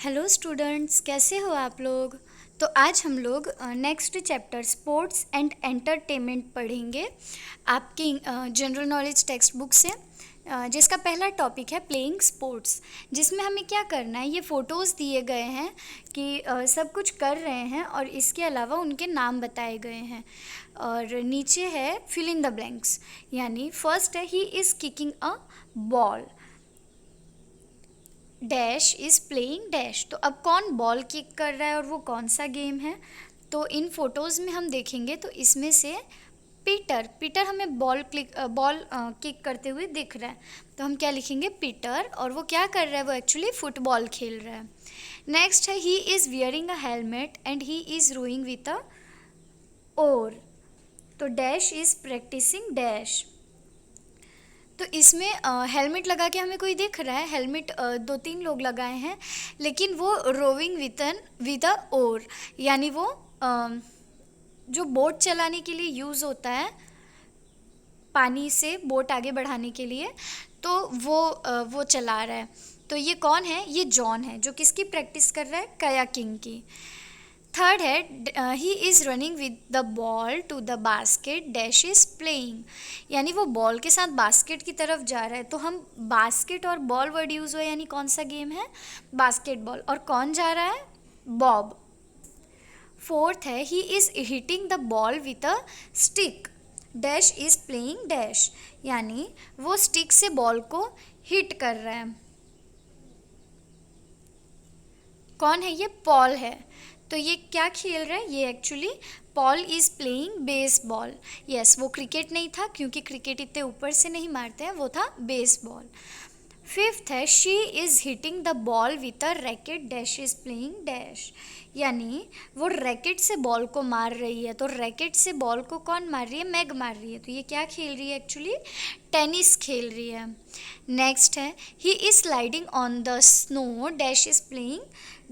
Hello students, कैसे हो आप लोग। तो आज हम लोग next chapter sports and entertainment पढ़ेंगे आपकी जनरल नॉलेज टेक्स्ट बुक से, जिसका पहला टॉपिक है प्लेइंग स्पोर्ट्स। जिसमें हमें क्या करना है, ये फ़ोटोज़ दिए गए हैं कि सब कुछ कर रहे हैं और इसके अलावा उनके नाम बताए गए हैं। और नीचे है फिल इन द ब्लैंक्स, यानी फर्स्ट है he is kicking a ball, dash is playing dash. तो अब कौन बॉल किक कर रहा है और वो कौन सा गेम है। तो इन फोटोज़ में हम देखेंगे तो इसमें से पीटर पीटर हमें बॉल किक करते हुए दिख रहा है। तो हम क्या लिखेंगे, पीटर, और वो क्या कर रहा है, वो एक्चुअली फुटबॉल खेल रहा है। नेक्स्ट है he is wearing a helmet and he is rowing with a oar. तो डैश इज़ प्रैक्टिसिंग डैश। तो इसमें हेलमेट लगा के हमें कोई दिख रहा है, हेलमेट दो तीन लोग लगाए हैं, लेकिन वो रोविंग विद अ ओर, यानी वो जो बोट चलाने के लिए यूज़ होता है, पानी से बोट आगे बढ़ाने के लिए, तो वो चला रहा है। तो ये कौन है, ये जॉन है, जो किसकी प्रैक्टिस कर रहा है, कयाकिंग की। थर्ड है he is running with the ball to the basket dash is playing, यानी वो बॉल के साथ बास्केट की तरफ जा रहा है। तो हम बास्केट और बॉल वर्ड यूज़ हुआ, यानी कौन सा गेम है, बास्केटबॉल। और कौन जा रहा है, बॉब। फोर्थ है he is hitting the ball with a stick dash is playing dash, यानी वो स्टिक से बॉल को हिट कर रहा है। कौन है, ये पॉल है। तो ये क्या खेल रहा है, ये actually Paul is playing baseball. Yes, वो क्रिकेट नहीं था, क्योंकि क्रिकेट इतने ऊपर से नहीं मारते हैं, वो था बेसबॉल। फिफ्थ है she is hitting the ball with a racket dash is playing dash, यानी वो रैकेट से बॉल को मार रही है। तो रैकेट से बॉल को कौन मार रही है, मैग मार रही है। तो ये क्या खेल रही है, एक्चुअली टेनिस खेल रही है। नेक्स्ट है he is sliding on the snow dash is playing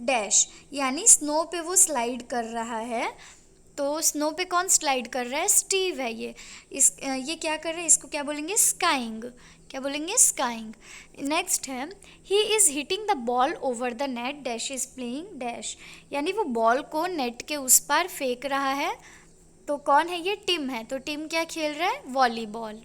dash, यानी स्नो पे वो स्लाइड कर रहा है। तो स्नो पे कौन स्लाइड कर रहा है, स्टीव है ये क्या कर रहा है, इसको क्या बोलेंगे, स्काइंग। क्या बोलेंगे, स्काइंग। नेक्स्ट है he is hitting the ball over the net dash is playing dash, यानी वो बॉल को नेट के उस पार फेंक रहा है। तो कौन है, ये टिम है। तो टिम क्या खेल रहा है, वॉलीबॉल।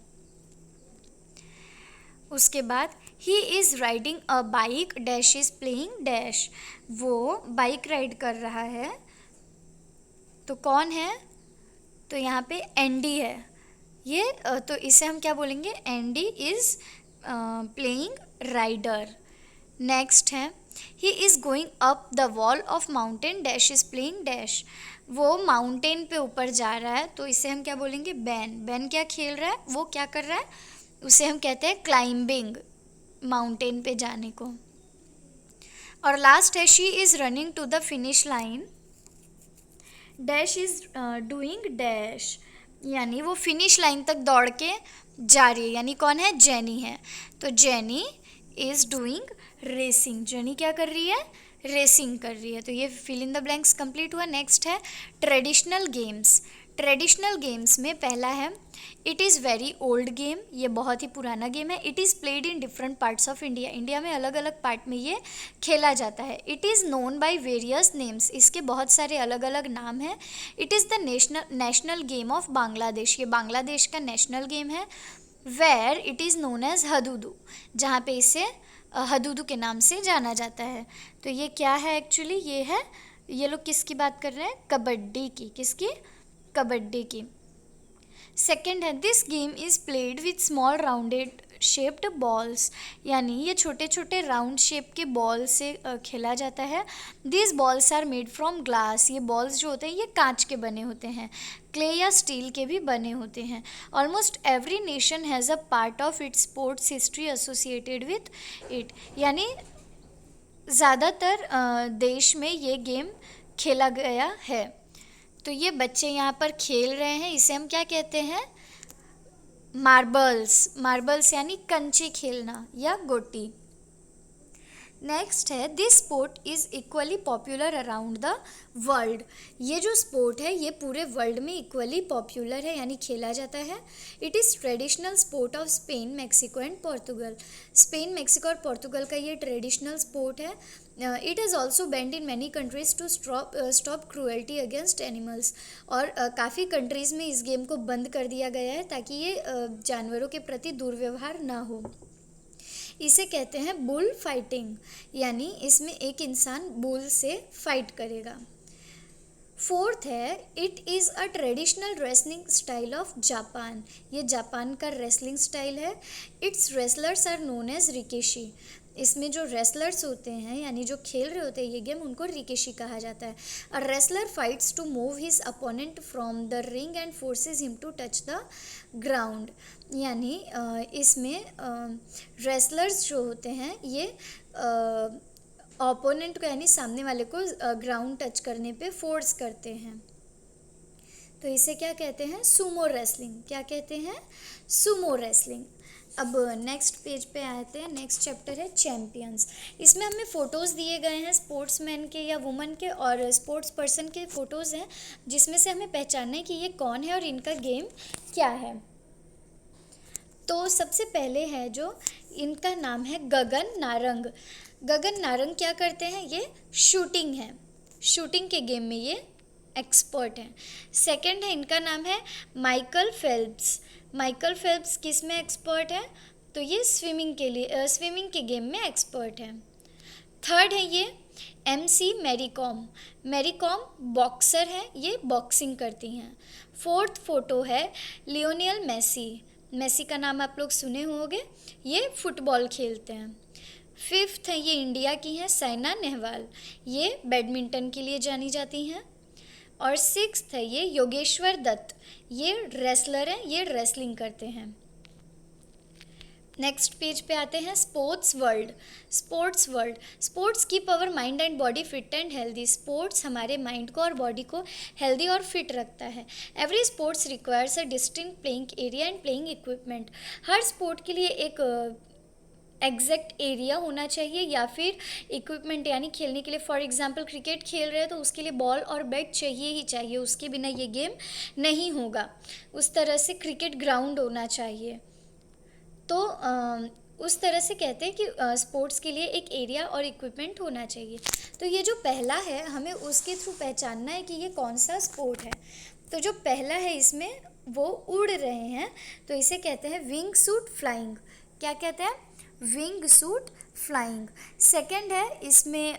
उसके बाद he is riding a bike dash is playing dash, वो बाइक राइड कर रहा है। तो कौन है, तो यहाँ पे एंडी है। ये तो इसे हम क्या बोलेंगे, Andy is playing rider. Next है he is going up the wall of mountain dash is playing dash, वो माउंटेन पे ऊपर जा रहा है। तो इसे हम क्या बोलेंगे, बैन। बैन क्या खेल रहा है, वो क्या कर रहा है, उसे हम कहते हैं क्लाइंबिंग, माउंटेन पे जाने को। और लास्ट है she is running to the finish line dash is doing dash, यानी वो फिनिश लाइन तक दौड़ के जा रही है, यानी कौन है, जेनी है। तो jenny is doing racing, jenny क्या कर रही है, रेसिंग कर रही है। तो ये fill in the blanks complete हुआ। नेक्स्ट है ट्रेडिशनल गेम्स। ट्रेडिशनल गेम्स में पहला है it is very old game, ये बहुत ही पुराना गेम है। It is played in different parts of India, India में अलग अलग पार्ट में ये खेला जाता है। It is known by various names, इसके बहुत सारे अलग अलग नाम हैं। It is the national game of Bangladesh, ये बांग्लादेश का नेशनल गेम है। Where it is known as Hadudu, जहाँ पे इसे हदूदू के नाम से जाना जाता है। तो ये क्या है, एक्चुअली ये लोग किसकी बात कर रहे हैं, कबड्डी की। किसकी, कबड्डी की। सेकेंड है this game is played with small rounded shaped balls, यानी ये छोटे छोटे राउंड शेप के बॉल से खेला जाता है। This balls are made from glass, ये बॉल्स जो होते हैं ये कांच के बने होते हैं, क्ले या स्टील के भी बने होते हैं। Almost every nation has a part of its sports history associated with it, यानी ज़्यादातर देश में ये गेम खेला गया है। तो ये बच्चे यहाँ पर खेल रहे हैं, इसे हम क्या कहते हैं, मार्बल्स। मार्बल्स यानी कंचे खेलना या गोटी। नेक्स्ट है this sport is equally popular around the world. ये जो स्पोर्ट है ये पूरे वर्ल्ड में इक्वली पॉपुलर है, यानी खेला जाता है। It is traditional sport of Spain, Mexico and Portugal. Spain, Mexico और पोर्तुगल का ये ट्रेडिशनल स्पोर्ट है। It is also banned in many countries to stop cruelty against animals. और काफ़ी कंट्रीज़ में इस गेम को बंद कर दिया गया है ताकि ये जानवरों के प्रति दुर्व्यवहार ना हो। इसे कहते हैं बुल फाइटिंग, यानी इसमें एक इंसान बुल से फाइट करेगा। फोर्थ है it is a traditional wrestling style of Japan. ये जापान का रेसलिंग स्टाइल है। Its wrestlers are known as rikishi. इसमें जो रेसलर्स होते हैं यानी जो खेल रहे होते हैं ये गेम, उनको रिकेशी कहा जाता है। A wrestler fights to move his opponent from the ring and forces him to touch the ground. यानी इसमें रेसलर्स जो होते हैं ये ओपोनेंट को यानी सामने वाले को ग्राउंड टच करने पे फोर्स करते हैं। तो इसे क्या कहते हैं? Sumo wrestling. क्या कहते हैं? Sumo wrestling. अब नेक्स्ट पेज पे आते हैं। नेक्स्ट चैप्टर है चैम्पियंस। इसमें हमें फ़ोटोज़ दिए गए हैं स्पोर्ट्समैन के या वुमन के और स्पोर्ट्स पर्सन के फ़ोटोज़ हैं, जिसमें से हमें पहचानना है कि ये कौन है और इनका गेम क्या है। तो सबसे पहले है जो इनका नाम है गगन नारंग। गगन नारंग क्या करते हैं? ये शूटिंग है, शूटिंग के गेम में ये एक्सपर्ट हैं। सेकंड है इनका नाम है माइकल फेल्प्स। माइकल फेल्प्स किस में एक्सपर्ट है? तो ये स्विमिंग के गेम में एक्सपर्ट है। थर्ड है ये MC मैरी कॉम। मैरी कॉम बॉक्सर है, ये बॉक्सिंग करती हैं। फोर्थ फोटो है लियोनेल मेसी। मेसी का नाम आप लोग सुने होंगे, ये फुटबॉल खेलते हैं। फिफ्थ है ये इंडिया की हैं साइना नेहवाल, ये बैडमिंटन के लिए जानी जाती हैं। और सिक्स्थ है ये योगेश्वर दत्त, ये रेसलर हैं, ये रेसलिंग करते हैं। नेक्स्ट पेज पे आते हैं sports world. Sports world. Sports keep our mind and body fit and healthy. Sports हमारे माइंड को और बॉडी को हेल्दी और फिट रखता है। Every sports requires a distinct playing area and playing equipment. हर स्पोर्ट के लिए एक एग्जैक्ट एरिया होना चाहिए या फिर इक्विपमेंट, यानी खेलने के लिए। फॉर एग्जांपल क्रिकेट खेल रहे हैं तो उसके लिए बॉल और बैट चाहिए ही चाहिए, उसके बिना ये गेम नहीं होगा। उस तरह से क्रिकेट ग्राउंड होना चाहिए। तो उस तरह से कहते हैं कि स्पोर्ट्स के लिए एक एरिया और इक्विपमेंट होना चाहिए। तो ये जो पहला है हमें उसके थ्रू पहचानना है कि ये कौन सा स्पोर्ट है। तो जो पहला है इसमें वो उड़ रहे हैं, तो इसे कहते हैं विंग सूट फ्लाइंग। क्या कहते हैं? Wing suit flying. सेकंड है इसमें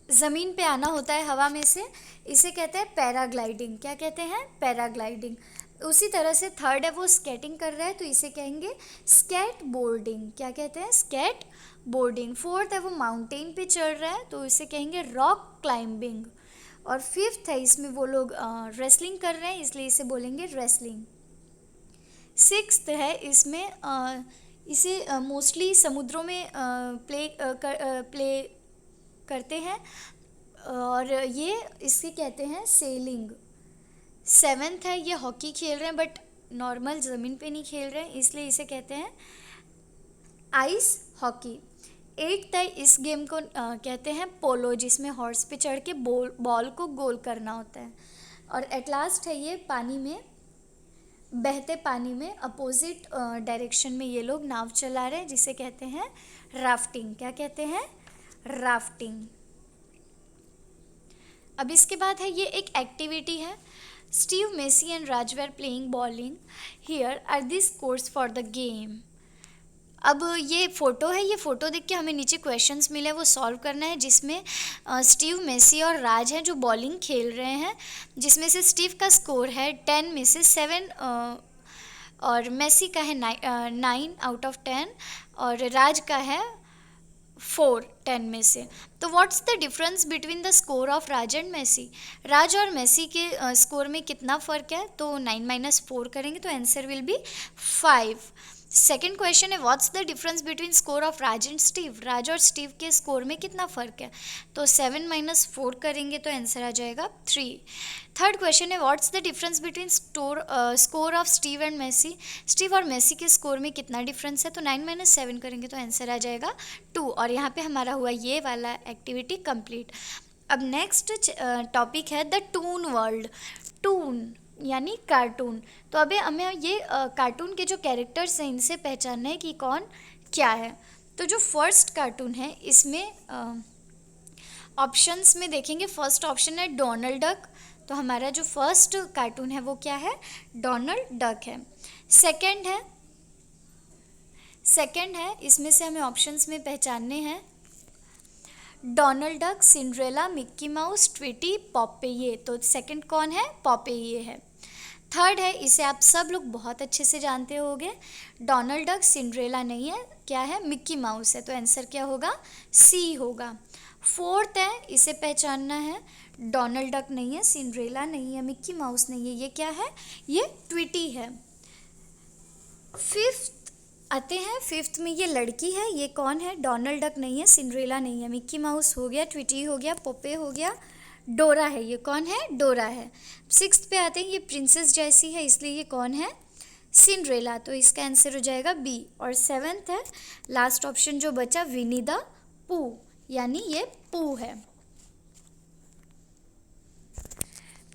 ज़मीन पे आना होता है हवा में से, इसे कहते हैं पैराग्लाइडिंग। क्या कहते हैं? पैराग्लाइडिंग। उसी तरह से थर्ड है वो स्केटिंग कर रहा है, तो इसे कहेंगे स्केट बोर्डिंग। क्या कहते हैं? Skate boarding. फोर्थ है वो माउंटेन पे चढ़ रहा है, तो इसे कहेंगे रॉक क्लाइंबिंग। और फिफ्थ है इसमें वो लोग रेसलिंग कर रहे हैं, इसलिए इसे बोलेंगे रेसलिंग। सिक्स्थ है इसमें इसे मोस्टली समुद्रों में प्ले करते हैं और ये इसके कहते हैं सेलिंग। सेवेंथ है ये हॉकी खेल रहे हैं बट नॉर्मल ज़मीन पे नहीं खेल रहे हैं, इसलिए इसे कहते हैं आइस हॉकी। एट्थ है इस गेम को कहते हैं पोलो, जिसमें हॉर्स पे चढ़ के बॉल को गोल करना होता है। और एट लास्ट है ये पानी में, बहते पानी में अपोजिट डायरेक्शन में ये लोग नाव चला रहे हैं, जिसे कहते हैं राफ्टिंग। क्या कहते हैं? राफ्टिंग। अब इसके बाद है ये एक एक्टिविटी है। Steve Messi and Raj were playing bowling, here are the scores for the game. अब ये फ़ोटो है, ये फ़ोटो देख के हमें नीचे क्वेश्चंस मिले वो सॉल्व करना है, जिसमें स्टीव मेसी और राज हैं जो बॉलिंग खेल रहे हैं, जिसमें से स्टीव का स्कोर है 10 में से 7 और मेसी का है 9 आउट ऑफ 10 और राज का है 4 10 में से। तो what's the difference between the score of Raj and Messi? Raj और मेसी के स्कोर में कितना फ़र्क है? तो 9 - 4 करेंगे तो answer will be 5। Second question है what's the difference between score of Raj and Steve. Raj और स्टीव के स्कोर में कितना फ़र्क है, तो 7 - 4 करेंगे तो आंसर आ जाएगा 3। थर्ड क्वेश्चन है what's the difference between score of Steve and Messi. Steve और मेसी के स्कोर में कितना डिफरेंस है, तो 9 - 7 करेंगे तो आंसर आ जाएगा 2। और यहाँ पे हमारा हुआ ये वाला एक्टिविटी कंप्लीट। अब नेक्स्ट टॉपिक है द टून वर्ल्ड। टून यानी कार्टून। तो अभी हमें ये कार्टून के जो कैरेक्टर्स हैं इनसे पहचानना है कि कौन क्या है। तो जो फर्स्ट कार्टून है इसमें ऑप्शंस में देखेंगे, फर्स्ट ऑप्शन है डोनाल्ड डक। तो हमारा जो फर्स्ट कार्टून है वो क्या है, डोनाल्ड डक है। सेकंड है इसमें से हमें ऑप्शंस में पहचानने हैं Donald Duck, Cinderella, Mickey Mouse, Tweety, Popeye. तो सेकंड कौन है, पॉपेये है। थर्ड है, इसे आप सब लोग बहुत अच्छे से जानते होंगे, डोनाल्ड डक, सिंड्रेला नहीं है, क्या है, मिक्की माउस है। तो आंसर क्या होगा, सी होगा। फोर्थ है, इसे पहचानना है, डोनाल्ड डक नहीं है, सिंड्रेला नहीं है, मिक्की माउस नहीं है, ये क्या है, ये ट्विटी है। फिफ्थ आते हैं, फिफ्थ में ये लड़की है, ये कौन है, डोनाल्ड डक नहीं है, सिंड्रेला नहीं है, मिक्की माउस हो गया, ट्विटी हो गया, पोपे हो गया, डोरा है, ये कौन है, डोरा है। सिक्स्थ पे आते हैं, ये प्रिंसेस जैसी है इसलिए ये कौन है, सिंड्रेला। तो इसका आंसर हो जाएगा बी। और सेवेंथ है लास्ट ऑप्शन जो बचा, विनी द पू, यानी ये पू है।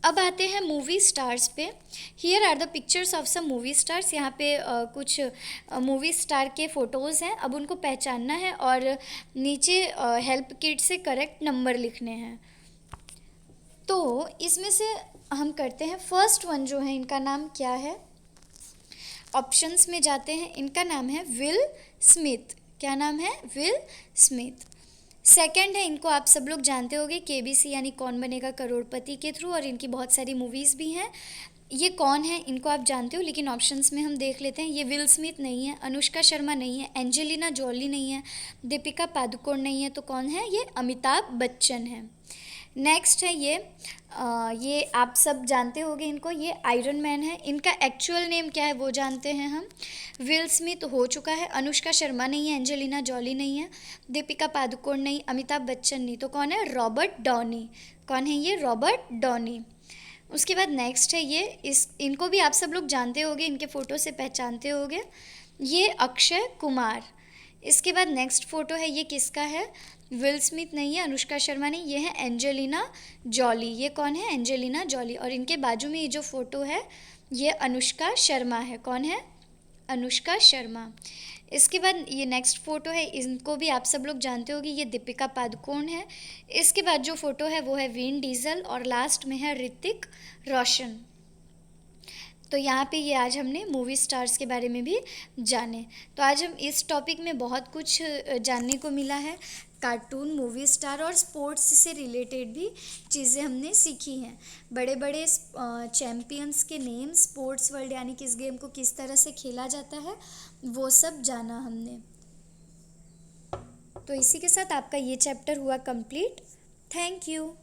अब आते हैं मूवी स्टार्स पे। Here are the pictures of some movie stars. यहाँ पे कुछ मूवी स्टार के फ़ोटोज़ हैं। अब उनको पहचानना है और नीचे हेल्प किट से करेक्ट नंबर लिखने हैं। तो इसमें से हम करते हैं, फर्स्ट वन जो है इनका नाम क्या है, ऑप्शंस में जाते हैं, इनका नाम है विल स्मिथ। क्या नाम है, विल स्मिथ। सेकंड है, इनको आप सब लोग जानते होंगे, केबीसी यानी कौन बनेगा करोड़पति के थ्रू, और इनकी बहुत सारी मूवीज़ भी हैं। ये कौन है, इनको आप जानते हो, लेकिन ऑप्शंस में हम देख लेते हैं। ये विल स्मिथ नहीं है, अनुष्का शर्मा नहीं है, एंजेलिना जॉली नहीं है, दीपिका पादुकोण नहीं है, तो कौन है, ये अमिताभ बच्चन है। नेक्स्ट है ये आप सब जानते होंगे इनको, ये आयरन मैन है। इनका एक्चुअल नेम क्या है वो जानते हैं हम, विल स्मिथ हो चुका है, अनुष्का शर्मा नहीं है, एंजेलिना जॉली नहीं है, दीपिका पादुकोण नहीं, अमिताभ बच्चन नहीं, तो कौन है, रॉबर्ट डॉनी। कौन है ये, रॉबर्ट डॉनी। उसके बाद नेक्स्ट है ये, इनको भी आप सब लोग जानते होंगे, इनके फ़ोटो से पहचानते होंगे, ये अक्षय कुमार। इसके बाद नेक्स्ट फ़ोटो है, ये किसका है, विल स्मिथ नहीं है, अनुष्का शर्मा नहीं, ये है एंजेलिना जॉली। ये कौन है, एंजेलिना जॉली। और इनके बाजू में ये जो फ़ोटो है ये अनुष्का शर्मा है। कौन है, अनुष्का शर्मा। इसके बाद ये नेक्स्ट फ़ोटो है, इनको भी आप सब लोग जानते होंगे, ये दीपिका पादुकोण है। इसके बाद जो फ़ोटो है वो है विन डीजल, और लास्ट में है ऋतिक रोशन। तो यहाँ पे ये आज हमने मूवी स्टार्स के बारे में भी जाने। तो आज हम इस टॉपिक में बहुत कुछ जानने को मिला है, कार्टून, मूवी स्टार और स्पोर्ट्स से रिलेटेड भी चीज़ें हमने सीखी हैं। बड़े बड़े चैम्पियंस के नेम, स्पोर्ट्स वर्ल्ड यानी कि इस गेम को किस तरह से खेला जाता है वो सब जाना हमने। तो इसी के साथ आपका ये चैप्टर हुआ कंप्लीट। Thank you.